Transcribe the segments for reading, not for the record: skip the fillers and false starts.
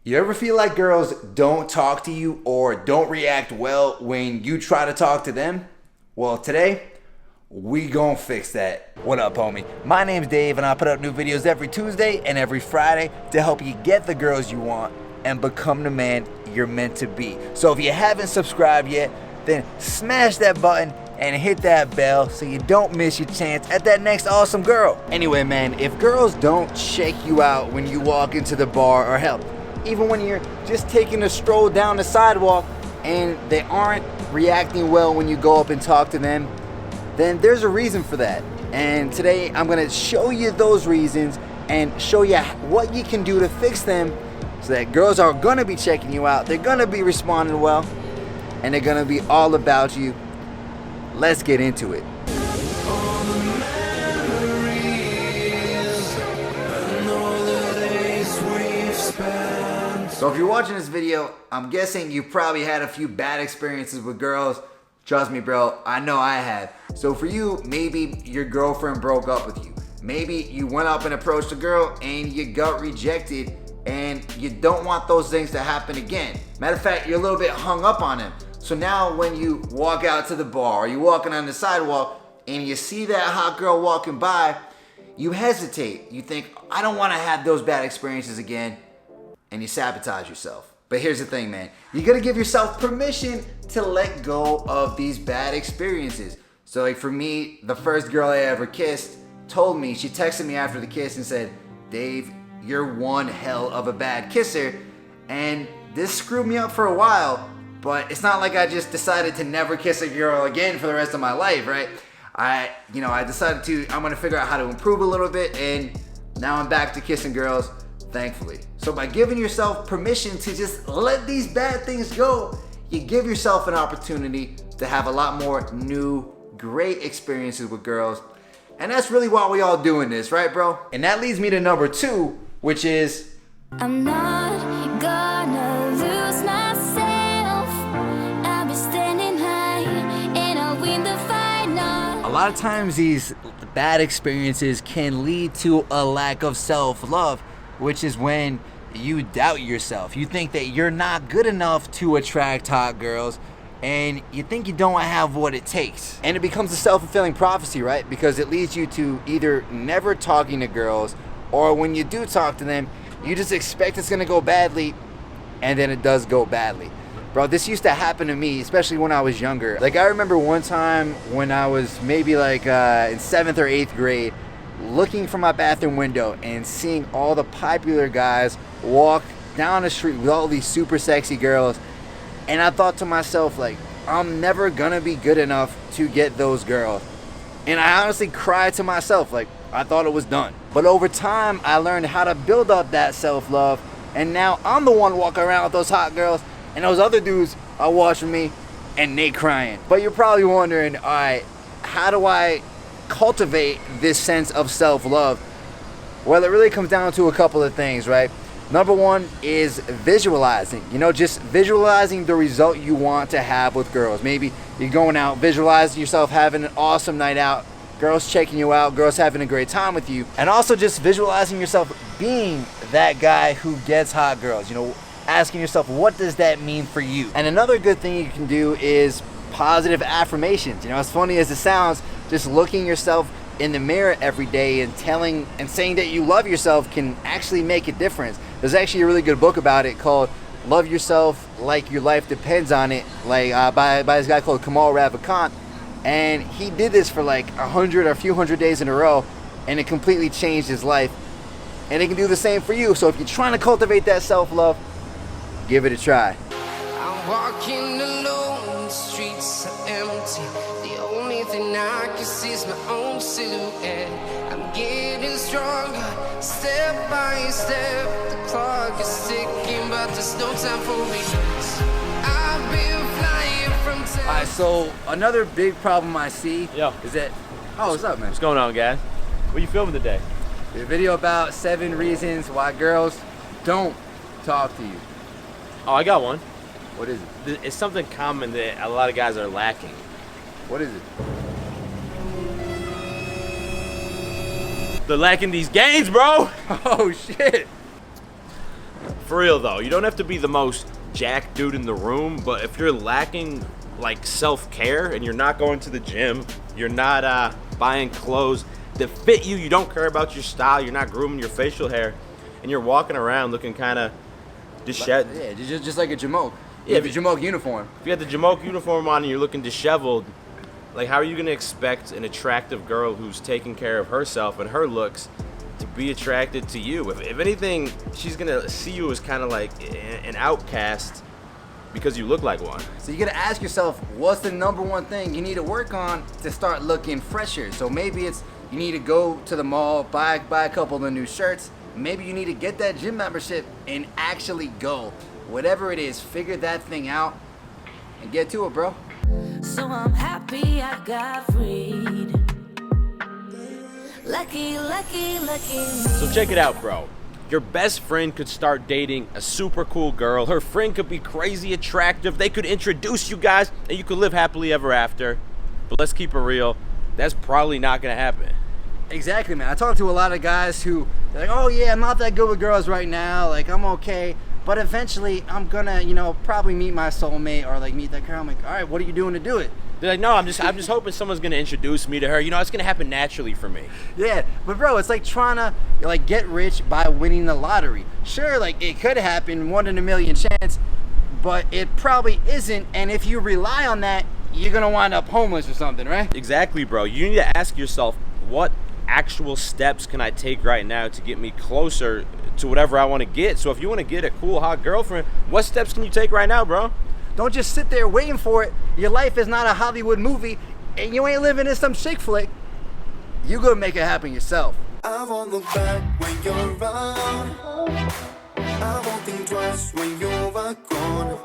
You ever feel like girls don't talk to you or don't react well when you try to talk to them? Well, today, we gon' fix that. What up, homie? My name's Dave, and I put out new videos every Tuesday and every Friday to help you get the girls you want and become the man you're meant to be. So if you haven't subscribed yet, then smash that button and hit that bell so you don't miss your chance at that next awesome girl. Anyway, man, if girls don't check you out when you walk into the bar, or hell, even when you're just taking a stroll down the sidewalk and they aren't reacting well when you go up and talk to them, then there's a reason for that. And today I'm gonna show you those reasons and show you what you can do to fix them so that girls are gonna be checking you out, they're gonna be responding well, and they're gonna be all about you. Let's get into it. So if you're watching this video, I'm guessing you've probably had a few bad experiences with girls. Trust me, bro, I know I have. So for you, maybe your girlfriend broke up with you. Maybe you went up and approached a girl and you got rejected, and you don't want those things to happen again. Matter of fact, you're a little bit hung up on them. So now when you walk out to the bar or you're walking on the sidewalk and you see that hot girl walking by, you hesitate. You think, I don't want to have those bad experiences again. And you sabotage yourself. But here's the thing, man. You gotta give yourself permission to let go of these bad experiences. So like for me, the first girl I ever kissed told me, she texted me after the kiss and said, Dave, you're one hell of a bad kisser. And this screwed me up for a while, but it's not like I just decided to never kiss a girl again for the rest of my life, right? I decided I'm gonna figure out how to improve a little bit, and now I'm back to kissing girls, thankfully. So by giving yourself permission to just let these bad things go, you give yourself an opportunity to have a lot more new, great experiences with girls. And that's really why we all doing this, right, bro? And that leads me to number 2, which is, I'm not gonna lose myself. I'll be standing high and I'll win the final. a lot of times these bad experiences can lead to a lack of self-love, which is when you doubt yourself. You think that you're not good enough to attract hot girls, and you think you don't have what it takes. And it becomes a self-fulfilling prophecy, right? Because it leads you to either never talking to girls, or when you do talk to them, you just expect it's gonna go badly, and then it does go badly. Bro, this used to happen to me, especially when I was younger. Like, I remember one time when I was maybe like in 7th or 8th grade, looking from my bathroom window and seeing all the popular guys walk down the street with all these super sexy girls. And I thought to myself, like, I'm never gonna be good enough to get those girls. And I honestly cried to myself, like, I thought it was done. But over time, I learned how to build up that self-love, and now I'm the one walking around with those hot girls, and those other dudes are watching me and they crying. But you're probably wondering, all right, how do I cultivate this sense of self-love? Well, it really comes down to a couple of things, right? Number 1 is visualizing. Just visualizing the result you want to have with girls. Maybe you're going out, visualizing yourself having an awesome night out, girls checking you out, girls having a great time with you, and also just visualizing yourself being that guy who gets hot girls. Asking yourself, what does that mean for you? And another good thing you can do is positive affirmations. As funny as it sounds, just looking yourself in the mirror every day and telling and saying that you love yourself can actually make a difference. There's actually a really good book about it called Love Yourself Like Your Life Depends on It, by this guy called Kamal Ravikant. And he did this for like 100 or a few hundred days in a row, and it completely changed his life. And it can do the same for you. So if you're trying to cultivate that self-love, give it a try. I'm walking alone, the streets are empty. The only thing I can see is my own silhouette. I'm getting stronger, step by step. The clock is ticking, but there's no time for regrets. I've been flying from town. Alright, so another big problem I see is that... Oh, what's up, man? What's going on, guys? What are you filming today? A video about 7 reasons why girls don't talk to you. Oh, I got one. What is it? It's something common that a lot of guys are lacking. What is it? They're lacking these gains, bro. Oh, shit. For real though, you don't have to be the most jacked dude in the room, but if you're lacking like self-care and you're not going to the gym, you're not buying clothes that fit you, you don't care about your style, you're not grooming your facial hair, and you're walking around looking kind of disheveled. Yeah, just like a Jamoke. Yeah, the Jamoke uniform. If you got the Jamoke uniform on and you're looking disheveled, like how are you going to expect an attractive girl who's taking care of herself and her looks to be attracted to you? If anything, she's going to see you as kind of like an outcast because you look like one. So you gotta ask yourself, what's the number one thing you need to work on to start looking fresher? So maybe it's you need to go to the mall, buy a couple of the new shirts. Maybe you need to get that gym membership and actually go. Whatever it is, figure that thing out and get to it, bro. So I'm happy I got freed. Lucky, lucky, lucky me. So check it out, bro. Your best friend could start dating a super cool girl. Her friend could be crazy attractive. They could introduce you guys and you could live happily ever after. But let's keep it real. That's probably not gonna happen. Exactly, man. I talk to a lot of guys who they're like, oh yeah, I'm not that good with girls right now. Like I'm okay, but eventually I'm gonna, probably meet my soulmate or like meet that girl. I'm like, all right, what are you doing to do it? They're like, no, I'm just hoping someone's gonna introduce me to her. It's gonna happen naturally for me. Yeah, but bro, it's like trying to get rich by winning the lottery. Sure, like it could happen, 1 in a million chance, but it probably isn't. And if you rely on that, you're gonna wind up homeless or something, right? Exactly, bro. You need to ask yourself, what actual steps can I take right now to get me closer to whatever I want to get? So if you want to get a cool, hot girlfriend, what steps can you take right now, bro? Don't just sit there waiting for it. Your life is not a Hollywood movie, and you ain't living in some chick flick. You gonna make it happen yourself. I won't look back when you're around. I won't think twice when you're gone.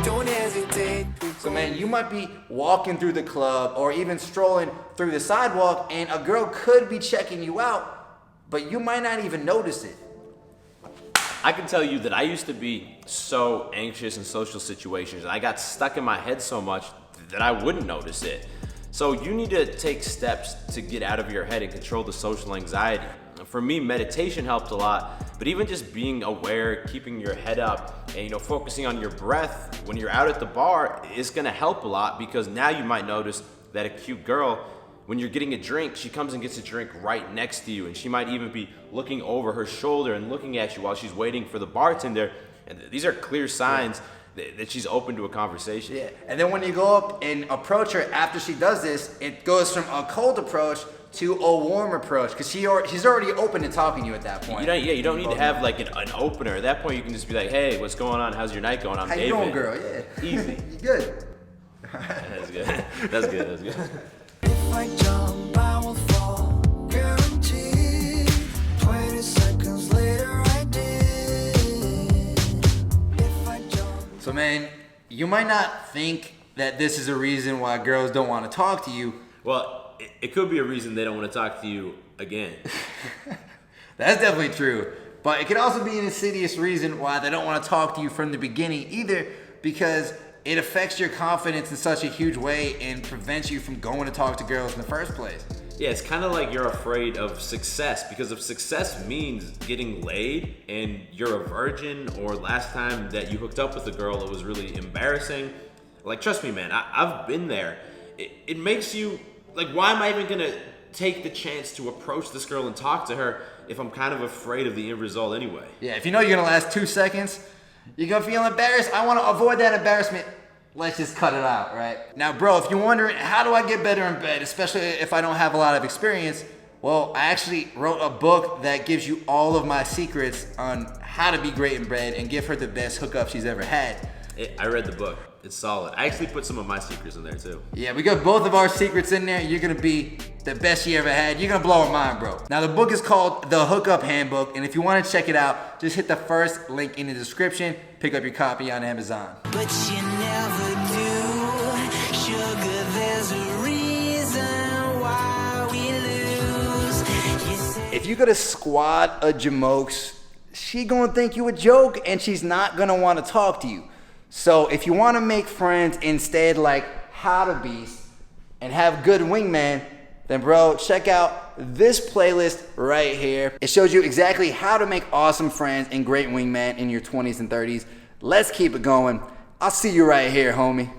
Don't hesitate. So man, you might be walking through the club or even strolling through the sidewalk, and a girl could be checking you out, but you might not even notice it. I can tell you that I used to be so anxious in social situations, and I got stuck in my head so much that I wouldn't notice it. So you need to take steps to get out of your head and control the social anxiety. For me, meditation helped a lot, but even just being aware, keeping your head up, and focusing on your breath when you're out at the bar is gonna help a lot, because now you might notice that a cute girl, when you're getting a drink, she comes and gets a drink right next to you, and she might even be looking over her shoulder and looking at you while she's waiting for the bartender. And these are clear signs that she's open to a conversation. Yeah, and then when you go up and approach her after she does this, it goes from a cold approach to a warm approach, because she's already open to talking to you at that point. You don't need to have like an opener. At that point, you can just be like, hey, what's going on? How's your night going? I'm How David. you doing, girl? Yeah. Easy. You good? That's good. That's good. If I jump, I will fall. Guaranteed. 20 seconds later, I did. If I jump. So man, you might not think that this is a reason why girls don't want to talk to you. Well, it could be a reason they don't want to talk to you again. That's definitely true. But it could also be an insidious reason why they don't want to talk to you from the beginning either, because it affects your confidence in such a huge way and prevents you from going to talk to girls in the first place. Yeah, it's kind of like you're afraid of success, because if success means getting laid and you're a virgin, or last time that you hooked up with a girl, it was really embarrassing. Like, trust me, man, I've been there. It makes you, like, why am I even gonna take the chance to approach this girl and talk to her if I'm kind of afraid of the end result anyway? Yeah, if you know you're gonna last 2 seconds, you're gonna feel embarrassed. I wanna avoid that embarrassment. Let's just cut it out, right? Now, bro, if you're wondering, how do I get better in bed, especially if I don't have a lot of experience? Well, I actually wrote a book that gives you all of my secrets on how to be great in bed and give her the best hookup she's ever had. I read the book. It's solid. I actually put some of my secrets in there too. Yeah, we got both of our secrets in there. You're gonna be the best you ever had. You're gonna blow her mind, bro. Now, the book is called The Hookup Handbook, and if you wanna check it out, just hit the first link in the description. Pick up your copy on Amazon. But you never do. Sugar, there's a reason why we lose. You say If you got a squad of jamokes, she gonna think you a joke, and she's not gonna wanna talk to you. So if you wanna make friends instead like how to beast and have good wingman, then bro, check out this playlist right here. It shows you exactly how to make awesome friends and great wingman in your 20s and 30s. Let's keep it going. I'll see you right here, homie.